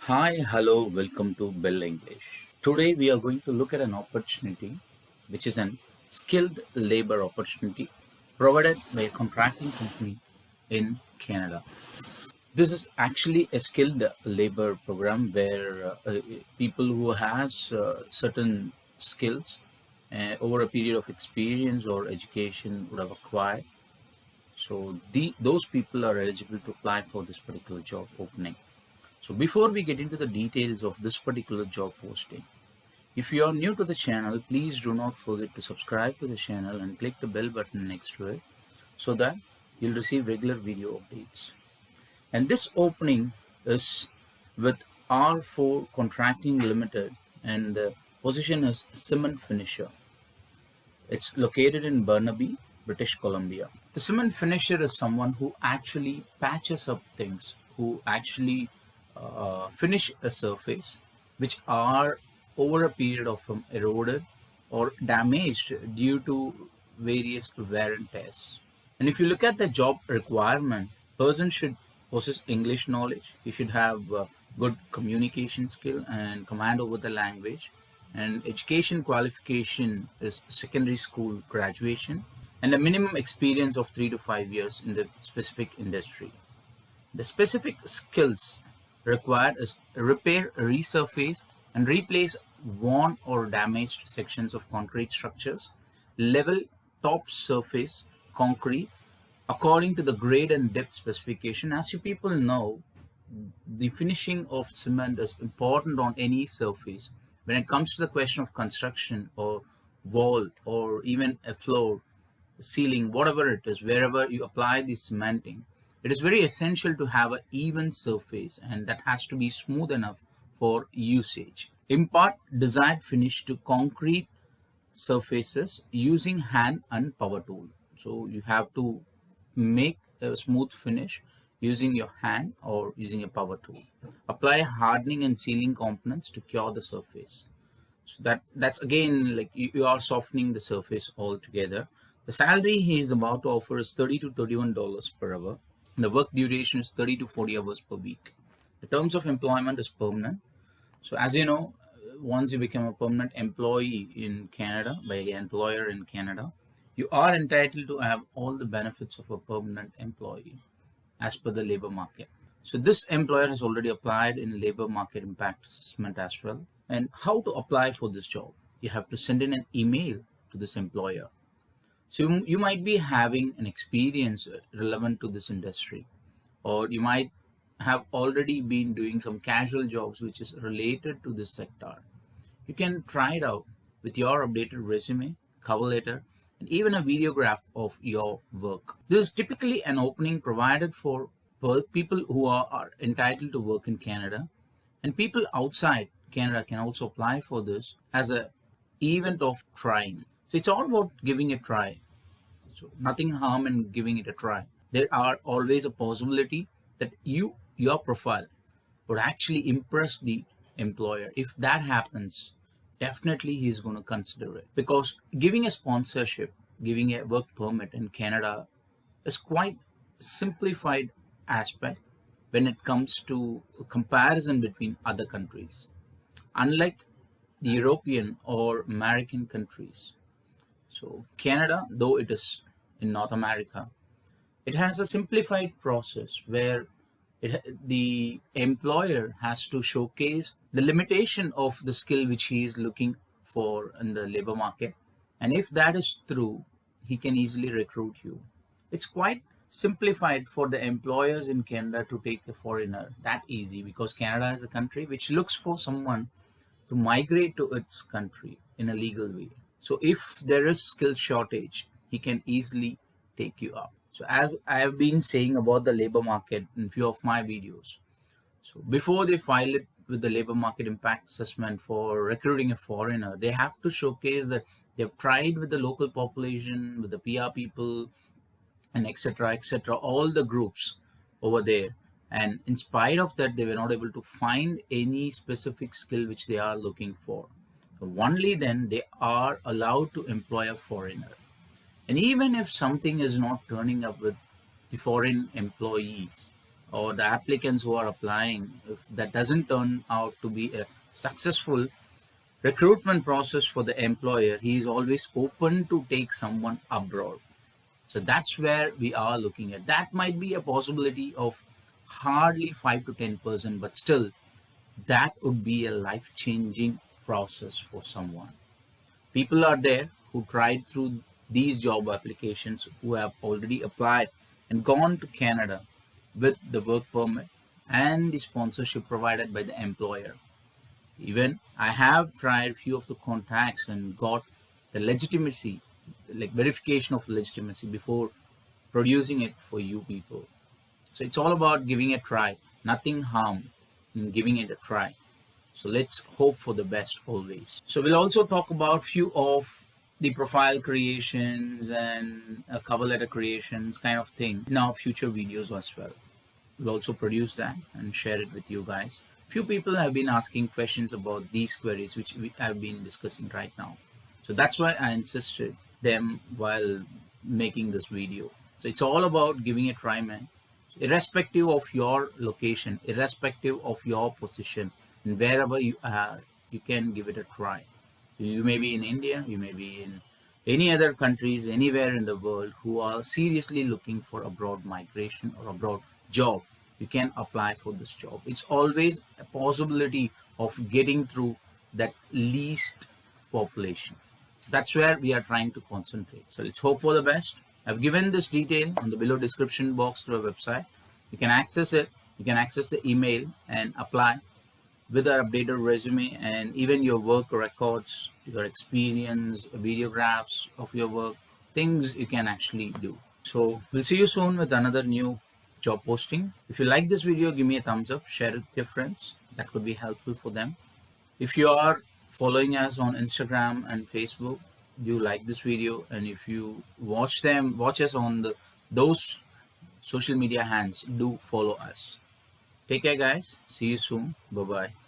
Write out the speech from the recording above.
Hi, hello, welcome to BEL English. Today we are going to look at an opportunity which is an skilled labor opportunity provided by a contracting company in Canada. This is actually a skilled labor program where people who has certain skills over a period of experience or education would have acquired. So those people are eligible to apply for this particular job opening. So before we get into the details of this particular job posting, if you are new to the channel, please do not forget to subscribe to the channel and click the bell button next to it so that you'll receive regular video updates. And this opening is with R4 Contracting Limited and the position is cement finisher. It's located in Burnaby, British Columbia. The cement finisher is someone who actually patches up things, who actually finish a surface which are over a period of eroded or damaged due to various wear and tears. And if you look at the job requirement, person should possess English knowledge. He should have good communication skill and command over the language. And education qualification is secondary school graduation and a minimum experience of 3 to 5 years in the specific industry. The specific skills required is repair, resurface, and replace worn or damaged sections of concrete structures, level top surface concrete according to the grade and depth specification. As you people know, the finishing of cement is important on any surface. When it comes to the question of construction or wall or even a floor, ceiling, whatever it is, wherever you apply the cementing, it is very essential to have an even surface and that has to be smooth enough for usage. Impart desired finish to concrete surfaces using hand and power tool. So you have to make a smooth finish using your hand or using a power tool. Apply hardening and sealing components to cure the surface. So that's again like you are softening the surface altogether. The salary he is about to offer is $30 to $31 per hour. The work duration is 30 to 40 hours per week. The terms of employment is permanent. So as you know, once you become a permanent employee in Canada by an employer in Canada, you are entitled to have all the benefits of a permanent employee as per the labor market. So this employer has already applied in labor market impact assessment as well. And how to apply for this job? You have to send in an email to this employer. So you might be having an experience relevant to this industry, or you might have already been doing some casual jobs which is related to this sector. You can try it out with your updated resume, cover letter, and even a videograph of your work. This is typically an opening provided for people who are entitled to work in Canada, and people outside Canada can also apply for this as an event of trying. So it's all about giving a try. So nothing harm in giving it a try. There are always a possibility that your profile would actually impress the employer. If that happens, definitely he's going to consider it, because giving a sponsorship, giving a work permit in Canada is quite simplified aspect when it comes to a comparison between other countries. Unlike the European or American countries, so Canada, though it is in North America, it has a simplified process where the employer has to showcase the limitation of the skill which he is looking for in the labor market. And if that is true, he can easily recruit you. It's quite simplified for the employers in Canada to take a foreigner that easy, because Canada is a country which looks for someone to migrate to its country in a legal way. So if there is skill shortage, he can easily take you up. So as I have been saying about the labor market in few of my videos, so before they file it with the labor market impact assessment for recruiting a foreigner, they have to showcase that they've tried with the local population, with the PR people, and etc., all the groups over there. And in spite of that, they were not able to find any specific skill which they are looking for. Only then they are allowed to employ a foreigner. And even if something is not turning up with the foreign employees, or the applicants who are applying, if that doesn't turn out to be a successful recruitment process for the employer, he is always open to take someone abroad. So that's where we are looking at. That might be a possibility of hardly 5 to 10%, but still, that would be a life-changing process for someone. People are there who tried through these job applications, who have already applied and gone to Canada with the work permit and the sponsorship provided by the employer. Even I have tried few of the contacts and got the legitimacy, like verification of legitimacy before producing it for you people. So it's all about giving a try. Nothing harm in giving it a try. So let's hope for the best always. So we'll also talk about few of the profile creations and cover letter creations kind of thing in our future videos as well. We'll also produce that and share it with you guys. Few people have been asking questions about these queries which we have been discussing right now. So that's why I insisted them while making this video. So it's all about giving a try, man. Irrespective of your location, irrespective of your position, and wherever you are, you can give it a try. You may be in India, you may be in any other countries, anywhere in the world who are seriously looking for abroad migration or abroad job. You can apply for this job. It's always a possibility of getting through that least population. So that's where we are trying to concentrate. So let's hope for the best. I've given this detail on the below description box through our website. You can access it. You can access the email and apply with our updated resume and even your work records, your experience, videographs of your work, things you can actually do. So we'll see you soon with another new job posting. If you like this video, give me a thumbs up, share it with your friends. That could be helpful for them. If you are following us on Instagram and Facebook, you like this video, and if you watch us on those social media hands, do follow us. Take care, guys. See you soon. Bye bye.